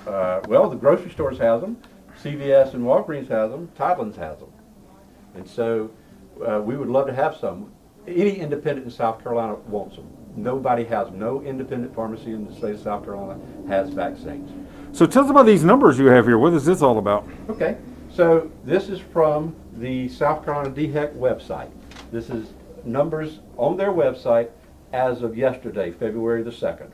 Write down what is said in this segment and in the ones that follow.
Well, the grocery stores has them, CVS and Walgreens has them, Tidelands has them. And so we would love to have some. Any independent in South Carolina wants them. Nobody has them. No independent pharmacy in the state of South Carolina has vaccines. So tell us about these numbers you have here. What is this all about? Okay, so this is from the South Carolina DHEC website. This is numbers on their website as of yesterday, February the 2nd.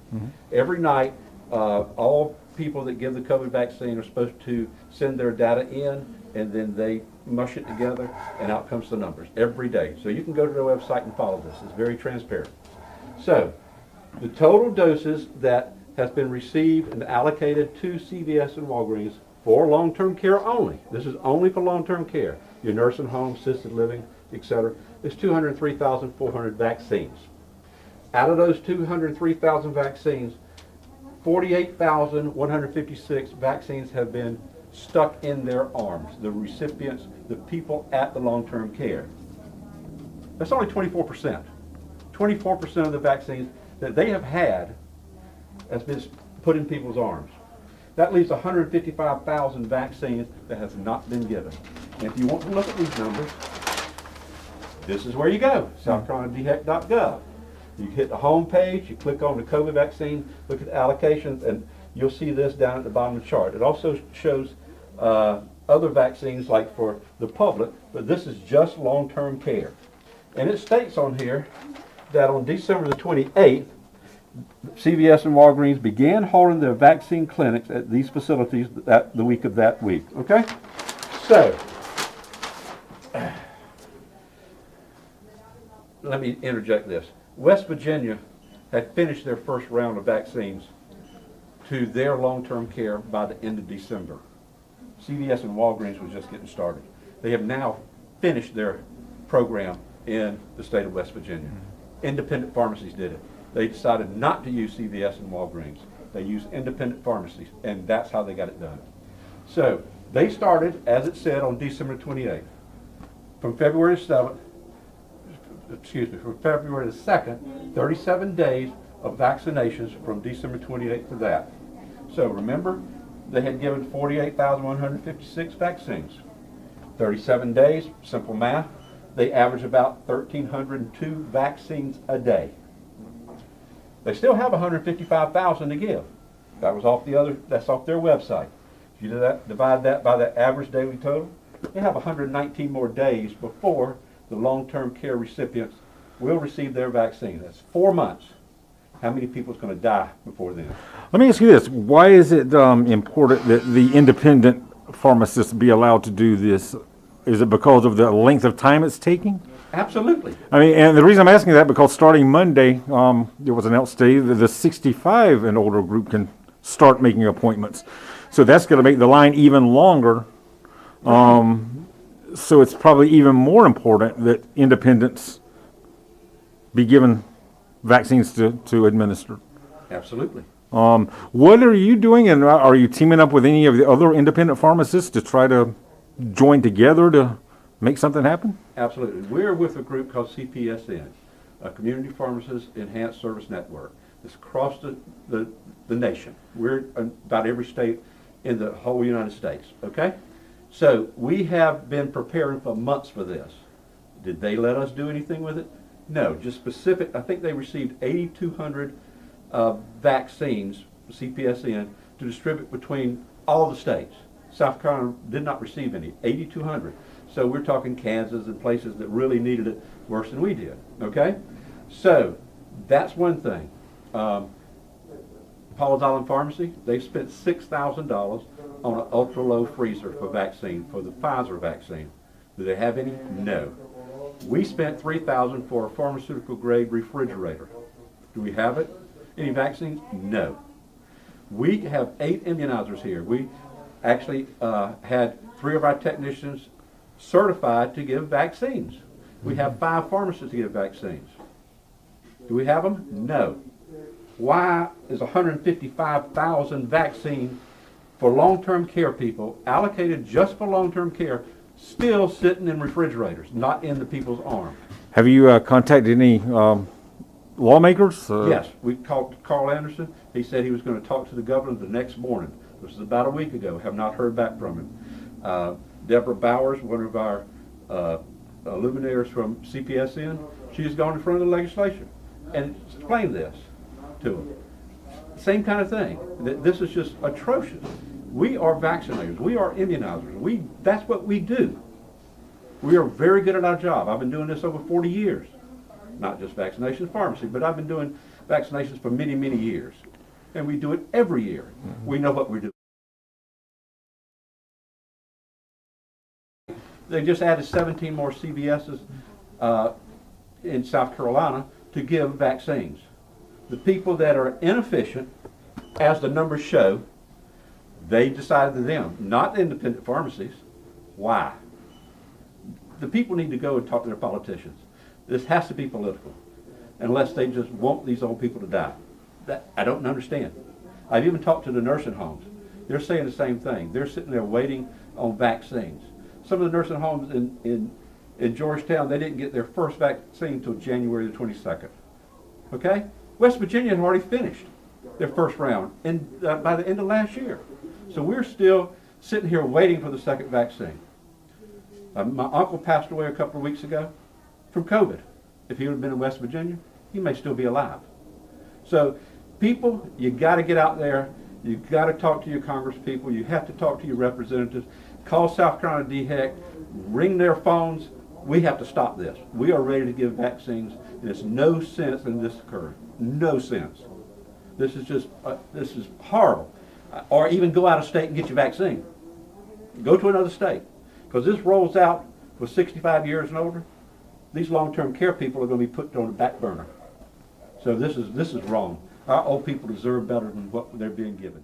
Every night, all people that give the COVID vaccine are supposed to send their data in, and then they mush it together, and out comes the numbers every day. So you can go to their website and follow this. It's very transparent. So the total doses that has been received and allocated to CVS and Walgreens for long-term care only, this is only for long-term care, your nursing home, assisted living, etc., is 203,400 vaccines. Out of those 203,000 vaccines, 48,156 vaccines have been stuck in their arms, the recipients, the people at the long-term care. That's only 24%. 24% of the vaccines that they have had has been put in people's arms. That leaves 155,000 vaccines that has not been given. And if you want to look at these numbers, this is where you go, southcarolina.dheck.gov. You hit the home page, you click on the COVID vaccine, look at the allocations, and you'll see this down at the bottom of the chart. It also shows other vaccines like for the public, but this is just long-term care. And it states on here that on December the 28th, CVS and Walgreens began holding their vaccine clinics at these facilities the week of that week. Okay? So, let me interject this. West Virginia had finished their first round of vaccines to their long-term care by the end of December. CVS and Walgreens was just getting started. They have now finished their program in the state of West Virginia. Independent pharmacies did it. They decided not to use CVS and Walgreens. They used independent pharmacies, and that's how they got it done. So they started, as it said, on December 28th. From February 7th, from February the 2nd, 37 days of vaccinations from December 28th to that. So remember, they had given 48,156 vaccines. 37 days, simple math, they average about 1,302 vaccines a day. They still have 155,000 to give. That was that's off their website. If you do that, divide that by the average daily total, they have 119 more days before the long-term care recipients will receive their vaccine. That's 4 months. How many people is going to die before then? Let me ask you this. Why is it important that the independent pharmacists be allowed to do this? Is it because of the length of time it's taking? Absolutely. I mean, and the reason I'm asking that because starting Monday, there was announced today that the 65 and older group can start making appointments. So that's going to make the line even longer. So it's probably even more important that independents be given vaccines to administer. Absolutely. What are you doing, and are you teaming up with any of the other independent pharmacists to try to join together to make something happen? Absolutely. We're with a group called CPSN, a Community Pharmacists Enhanced Service Network. It's across the nation. We're about every state in the whole United States, okay? So we have been preparing for months for this. Did they let us do anything with it? No, just specific. I think they received 8,200 vaccines, CPSN, to distribute between all the states. South Carolina did not receive any, 8,200. So we're talking Kansas and places that really needed it worse than we did, okay? So that's one thing. Paul's Island Pharmacy, they've spent $6,000 on an ultra-low freezer for vaccine, for the Pfizer vaccine. Do they have any? No. We spent $3,000 for a pharmaceutical-grade refrigerator. Do we have it? Any vaccines? No. We have 8 immunizers here. We actually had 3 of our technicians certified to give vaccines. We have 5 pharmacists to give vaccines. Do we have them? No. Why is 155,000 vaccines for long-term care people allocated just for long-term care still sitting in refrigerators, not in the people's arms? Have you contacted any lawmakers? Yes, we called Carl Anderson. He said he was going to talk to the governor the next morning This is about a week ago. Have not heard back from him. Deborah Bowers, one of our luminaries from CPSN, she's gone in front of the legislature and explained this to them. Same kind of thing. This is just atrocious. We are vaccinators. We are immunizers. That's what we do. We are very good at our job. I've been doing this over 40 years. Not just vaccinations, pharmacy, but I've been doing vaccinations for many, many years. And we do it every year. We know what we're doing. They just added 17 more CVS's in South Carolina to give vaccines. The people that are inefficient, as the numbers show, they decided to them, not the independent pharmacies. Why? The people need to go and talk to their politicians. This has to be political, unless they just want these old people to die. That I don't understand. I've even talked to the nursing homes. They're saying the same thing. They're sitting there waiting on vaccines. Some of the nursing homes in Georgetown, they didn't get their first vaccine until January the 22nd. Okay? West Virginia had already finished their first round by the end of last year. So we're still sitting here waiting for the second vaccine. My uncle passed away a couple of weeks ago from COVID. If he would have been in West Virginia, he may still be alive. So people, you got to get out there. You got to talk to your congresspeople. You have to talk to your representatives. Call South Carolina DHEC, ring their phones. We have to stop this. We are ready to give vaccines. There's no sense in this occurring. No sense. This is just, this is horrible. Or even go out of state and get your vaccine. Go to another state. Because this rolls out for 65 years and older. These long-term care people are going to be put on the back burner. So this is wrong. Our old people deserve better than what they're being given.